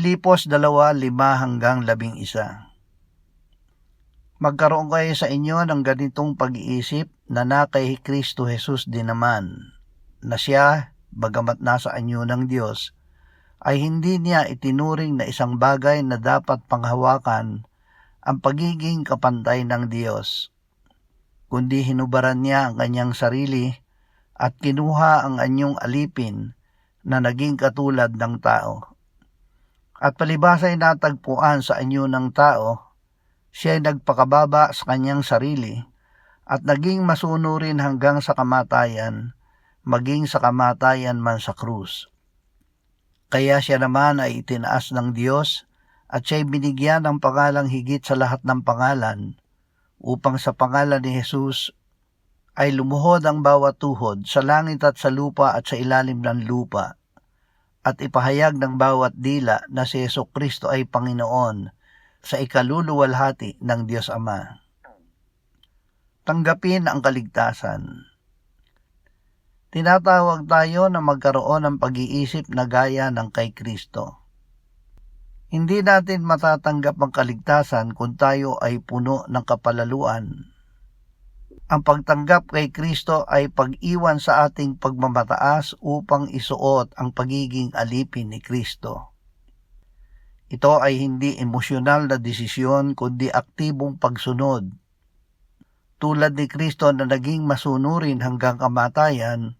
Filipos 2:5-11. Magkaroon kayo sa inyo ng ganitong pag-iisip na kay Kristo Jesus din naman, na siya, bagamat nasa anyo ng Diyos, ay hindi niya itinuring na isang bagay na dapat panghawakan ang pagiging kapantay ng Diyos, kundi hinubaran niya ang kanyang sarili at kinuha ang anyong alipin na naging katulad ng tao. At palibhas ay natagpuan sa anyo ng tao, siya ay nagpakababa sa kanyang sarili at naging masunurin hanggang sa kamatayan, maging sa kamatayan man sa krus. Kaya siya naman ay itinaas ng Diyos at siya ay binigyan ng pangalang higit sa lahat ng pangalan, upang sa pangalan ni Jesus ay lumuhod ang bawat tuhod sa langit at sa lupa at sa ilalim ng lupa, at ipahayag ng bawat dila na si Jesucristo ay Panginoon sa ikaluluwalhati ng Diyos Ama. Tanggapin ang kaligtasan. Tinatawag tayo na magkaroon ng pag-iisip na gaya ng kay Kristo. Hindi natin matatanggap ang kaligtasan kung tayo ay puno ng kapalaluan. Ang pagtanggap kay Kristo ay pag-iwan sa ating pagmamataas upang isuot ang pagiging alipin ni Kristo. Ito ay hindi emosyonal na desisyon kundi aktibong pagsunod. Tulad ni Kristo na naging masunurin hanggang kamatayan,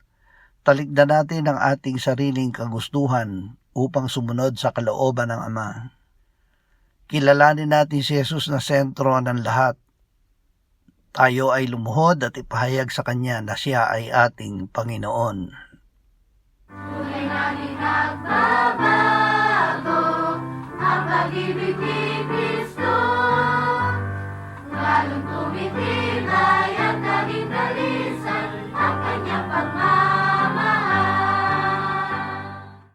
talikdan natin ang ating sariling kagustuhan upang sumunod sa kalooban ng Ama. Kilalanin natin si Jesus na sentro ng lahat. Tayo ay lumuhod at ipahayag sa Kanya na siya ay ating Panginoon. Tunay na di nagbabago ang pag-ibig ni